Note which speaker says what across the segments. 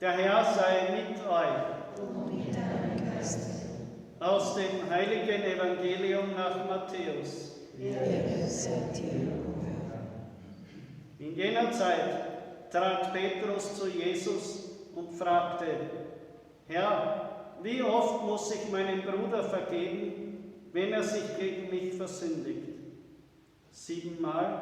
Speaker 1: Der Herr sei mit euch.
Speaker 2: Und mit deinem Geiste.
Speaker 1: Aus dem heiligen Evangelium nach Matthäus.
Speaker 2: Ehre sei dir, o Herr.
Speaker 1: In jener Zeit trat Petrus zu Jesus und fragte: Herr, wie oft muss ich meinem Bruder vergeben, wenn er sich gegen mich versündigt? 7-mal?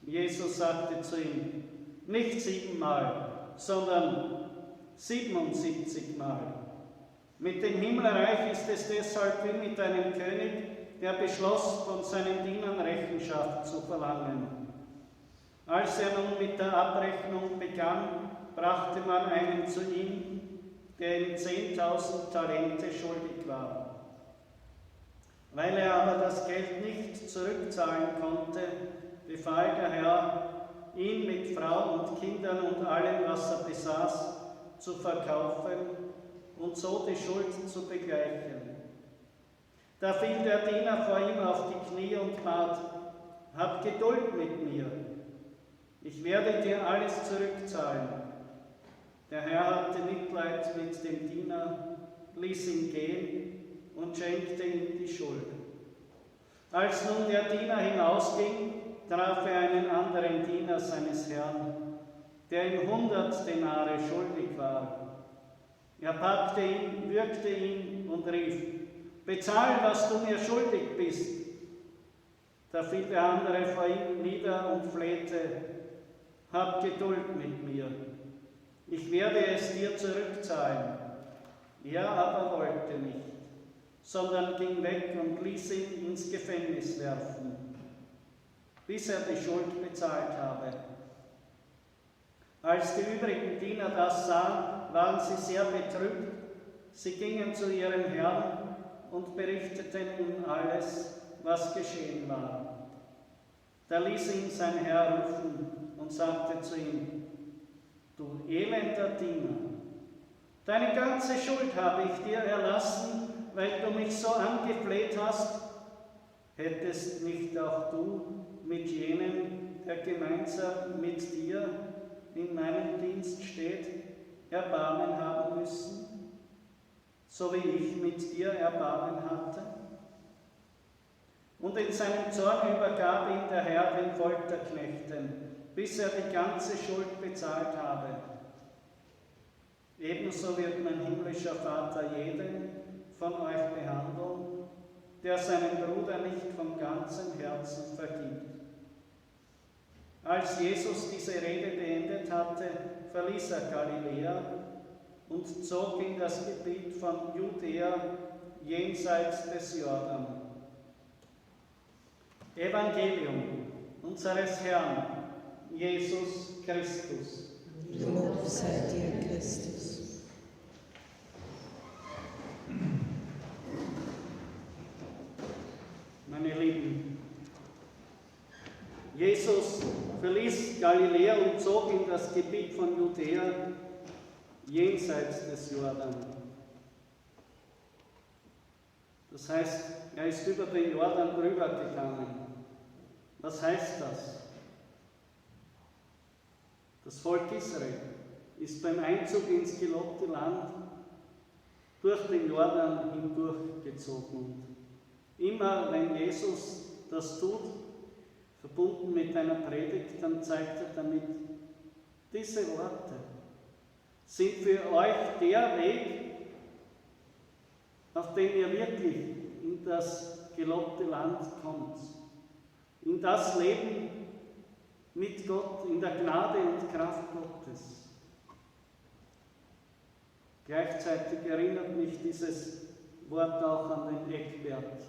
Speaker 1: Jesus sagte zu ihm: Nicht 7-mal, sondern 77-mal. Mit dem Himmelreich ist es deshalb wie mit einem König, der beschloss, von seinen Dienern Rechenschaft zu verlangen. Als er nun mit der Abrechnung begann, brachte man einen zu ihm, der ihm 10.000 Talente schuldig war. Weil er aber das Geld nicht zurückzahlen konnte, befahl der Herr, ihn mit Frau und Kindern und allem, was er besaß, zu verkaufen und so die Schuld zu begleichen. Da fiel der Diener vor ihm auf die Knie und bat: Hab Geduld mit mir, ich werde dir alles zurückzahlen. Der Herr hatte Mitleid mit dem Diener, ließ ihn gehen und schenkte ihm die Schuld. Als nun der Diener hinausging, traf er einen anderen Diener seines Herrn, der ihm 100 Denare schuldig war. Er packte ihn, würgte ihn und rief: Bezahl, was du mir schuldig bist. Da fiel der andere vor ihm nieder und flehte: Hab Geduld mit mir, ich werde es dir zurückzahlen. Er aber wollte nicht, sondern ging weg und ließ ihn ins Gefängnis werfen, bis er die Schuld bezahlt habe. Als die übrigen Diener das sahen, waren sie sehr betrübt. Sie gingen zu ihrem Herrn und berichteten ihm alles, was geschehen war. Da ließ ihn sein Herr rufen und sagte zu ihm: Du elender Diener, deine ganze Schuld habe ich dir erlassen, weil du mich so angefleht hast. Hättest nicht auch du mit jenem, der gemeinsam mit dir in meinem Dienst steht, Erbarmen haben müssen, so wie ich mit dir Erbarmen hatte? Und in seinem Zorn übergab ihn der Herr den Folterknechten, bis er die ganze Schuld bezahlt habe. Ebenso wird mein himmlischer Vater jeden von euch behandeln, der seinem Bruder nicht von ganzem Herzen vergibt. Als Jesus diese Rede beendet hatte, verließ er Galiläa und zog in das Gebiet von Judäa jenseits des Jordan. Evangelium unseres Herrn Jesus Christus.
Speaker 2: Lob sei dir, Christus.
Speaker 1: Meine Lieben, Jesus verließ Galiläa und zog in das Gebiet von Judäa jenseits des Jordan. Das heißt, er ist über den Jordan drüber gegangen. Was heißt das? Das Volk Israel ist beim Einzug ins gelobte Land durch den Jordan hindurchgezogen. Immer wenn Jesus das tut, verbunden mit einer Predigt, dann zeigt er damit: Diese Worte sind für euch der Weg, auf dem ihr wirklich in das gelobte Land kommt, in das Leben mit Gott, in der Gnade und Kraft Gottes. Gleichzeitig erinnert mich dieses Wort auch an den Eckbert,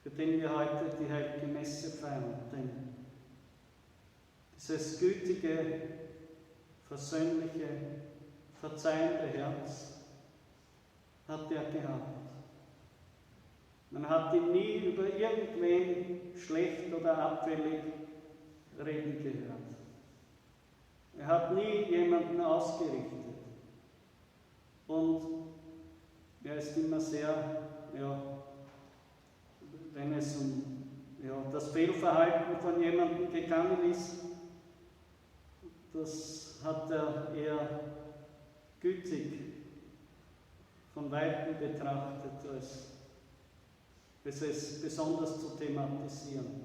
Speaker 1: für den wir heute die Heilige Messe feiern. Denn dieses gütige, versöhnliche, verzeihende Herz hat er gehabt. Man hat ihn nie über irgendwen schlecht oder abfällig reden gehört. Er hat nie jemanden ausgerichtet. Und er ist immer sehr, wenn es um das Fehlverhalten von jemandem gegangen ist, das hat er eher gütig von Weitem betrachtet, als es besonders zu thematisieren.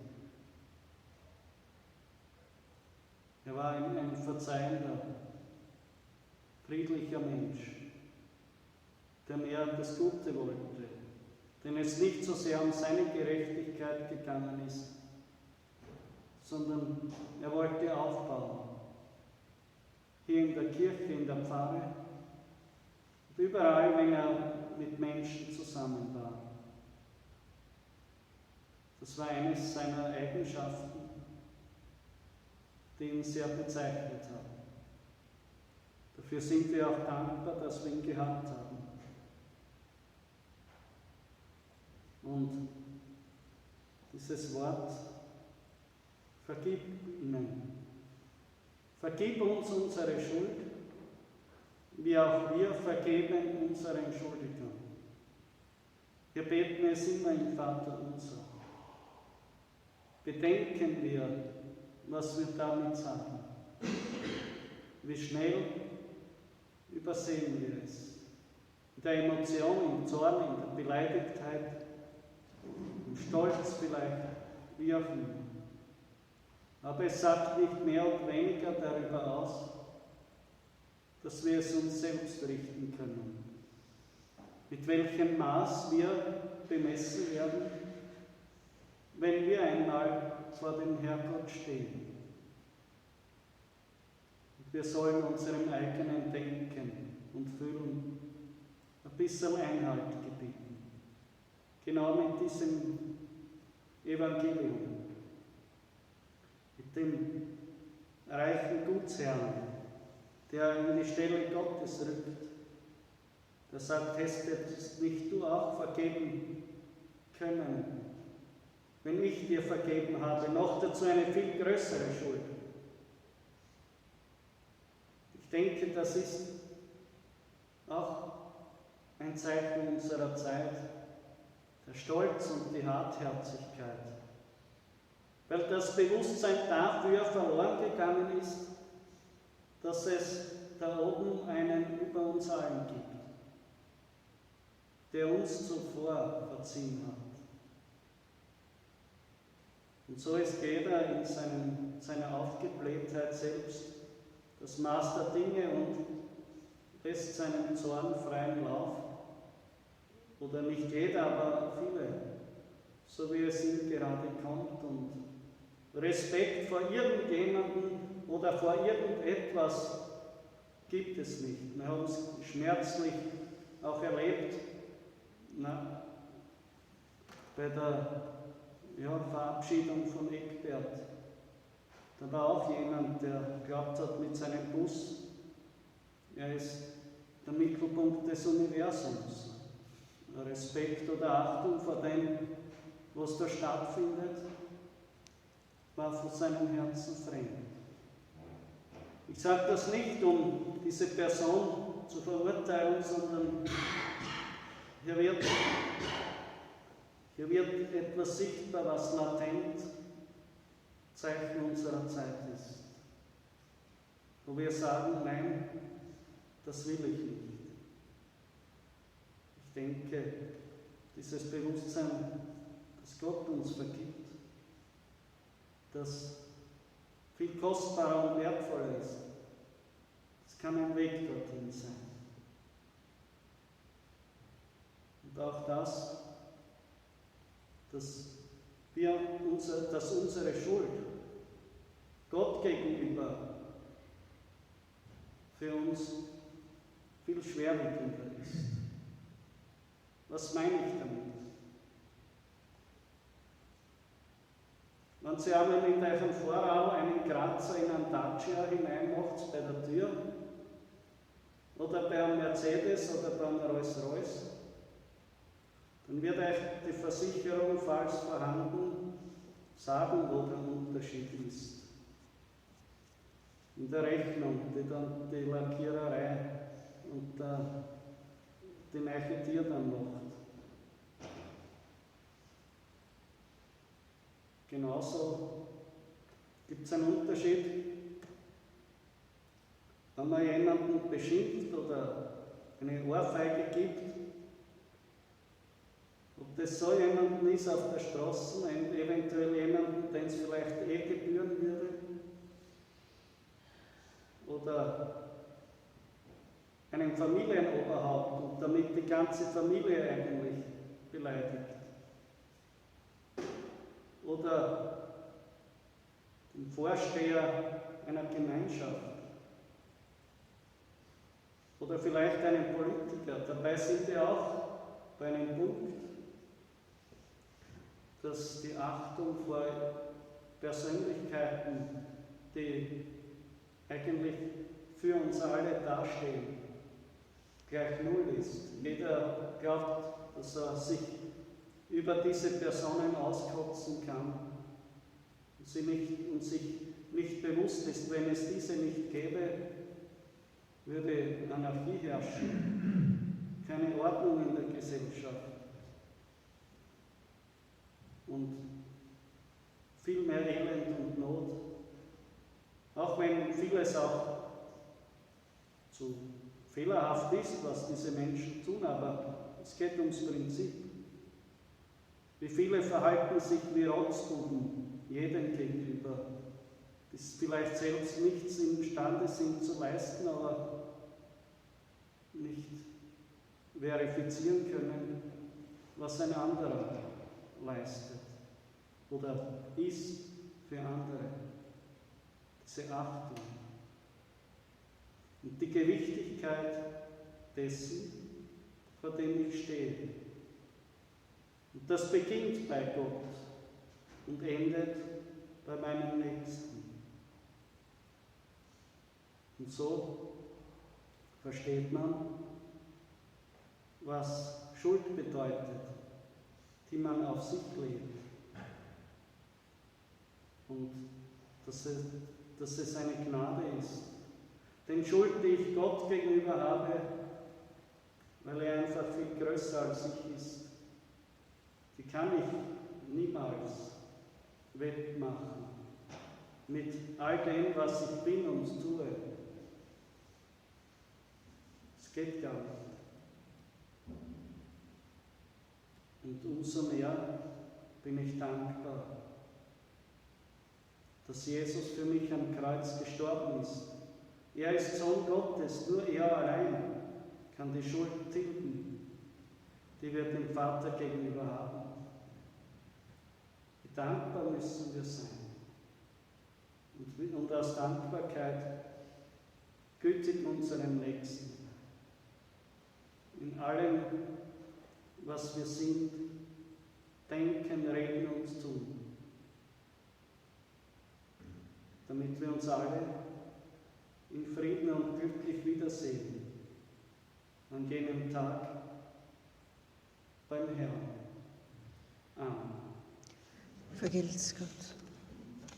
Speaker 1: Er war ein verzeihender, friedlicher Mensch, der mehr das Gute wollte, dem es nicht so sehr um seine Gerechtigkeit gegangen ist, sondern er wollte aufbauen. Hier in der Kirche, in der Pfarre und überall, wenn er mit Menschen zusammen war. Das war eines seiner Eigenschaften, die ihn sehr bezeichnet haben. Dafür sind wir auch dankbar, dass wir ihn gehabt haben. Und dieses Wort, vergib ihnen. Vergib uns unsere Schuld, wie auch wir vergeben unseren Schuldigern. Wir beten es immer im Vater unser. Bedenken wir, was wir damit sagen. Wie schnell übersehen wir es. In der Emotion, im Zorn, in der Beleidigtheit, im Stolz vielleicht, wie auch immer. Aber es sagt nicht mehr und weniger darüber aus, dass wir es uns selbst richten können. Mit welchem Maß wir bemessen werden, wenn wir einmal vor dem Herrgott stehen. Und wir sollen unserem eigenen Denken und Fühlen ein bisschen Einhalt gebieten. Genau mit diesem Evangelium, mit dem reichen Gutsherrn, der in die Stelle Gottes rückt, der sagt, hättest nicht du auch vergeben können, wenn ich dir vergeben habe, noch dazu eine viel größere Schuld. Ich denke, das ist auch ein Zeichen unserer Zeit, der Stolz und die Hartherzigkeit, weil das Bewusstsein dafür verloren gegangen ist, dass es da oben einen über uns allen gibt, der uns zuvor verziehen hat. Und so ist jeder in seiner Aufgeblähtheit selbst das Maß der Dinge und lässt seinen Zorn freien Lauf. Oder nicht jeder, aber viele, so wie es ihm gerade kommt. Und Respekt vor irgendjemandem oder vor irgendetwas gibt es nicht. Wir haben es schmerzlich auch erlebt bei der Verabschiedung von Egbert. Da war auch jemand, der glaubt hat mit seinem Bus, er ist der Mittelpunkt des Universums. Respekt oder Achtung vor dem, was da stattfindet, war von seinem Herzen fremd. Ich sage das nicht, um diese Person zu verurteilen, sondern hier wird etwas sichtbar, was latent Zeichen unserer Zeit ist. Wo wir sagen, nein, das will ich nicht. Ich denke, dieses Bewusstsein, dass Gott uns vergibt, das viel kostbarer und wertvoller ist, das kann ein Weg dorthin sein. Und auch das, dass unsere Schuld Gott gegenüber für uns viel schwerwiegender ist. Was meine ich damit? Wenn Sie einmal in eurem Vorraum einen Kratzer in einen Dacia hineinmacht bei der Tür oder bei einem Mercedes oder bei einem Rolls-Royce, dann wird euch die Versicherung, falls vorhanden, sagen, wo der Unterschied ist. In der Rechnung, die dann die Lackiererei und die neue Tür dann macht. Genauso gibt es einen Unterschied, wenn man jemanden beschimpft oder eine Ohrfeige gibt, ob das so jemanden ist auf der Straße, eventuell jemanden, den es vielleicht gebühren würde, oder einem Familienoberhaupt und damit die ganze Familie eigentlich beleidigt. Oder den Vorsteher einer Gemeinschaft. Oder vielleicht einen Politiker. Dabei sind wir auch bei einem Punkt, dass die Achtung vor Persönlichkeiten, die eigentlich für uns alle dastehen, gleich null ist. Jeder glaubt, dass er sich über diese Personen auskotzen kann und sich nicht bewusst ist, wenn es diese nicht gäbe, würde Anarchie herrschen, keine Ordnung in der Gesellschaft und viel mehr Elend und Not, auch wenn vieles auch zu fehlerhaft ist, was diese Menschen tun, aber es geht ums Prinzip. Wie viele verhalten sich wie Rotzbuben jedem gegenüber, die vielleicht selbst nichts imstande sind zu leisten, aber nicht verifizieren können, was ein anderer leistet oder ist für andere. Diese Achtung und die Gewichtigkeit dessen, vor dem ich stehe. Und das beginnt bei Gott und endet bei meinem Nächsten. Und so versteht man, was Schuld bedeutet, die man auf sich lebt. Und dass es eine Gnade ist. Denn Schuld, die ich Gott gegenüber habe, weil er einfach viel größer als ich ist, die kann ich niemals wettmachen mit all dem, was ich bin und tue. Es geht gar nicht. Und umso mehr bin ich dankbar, dass Jesus für mich am Kreuz gestorben ist. Er ist Sohn Gottes, nur er allein kann die Schuld tilgen, die wir dem Vater gegenüber haben. Wie dankbar müssen wir sein. Und aus Dankbarkeit gütig unserem Nächsten. In allem, was wir sind, denken, reden und tun. Damit wir uns alle in Frieden und glücklich wiedersehen an jenem Tag beim Herrn. Amen.
Speaker 2: Vergelt's Gott.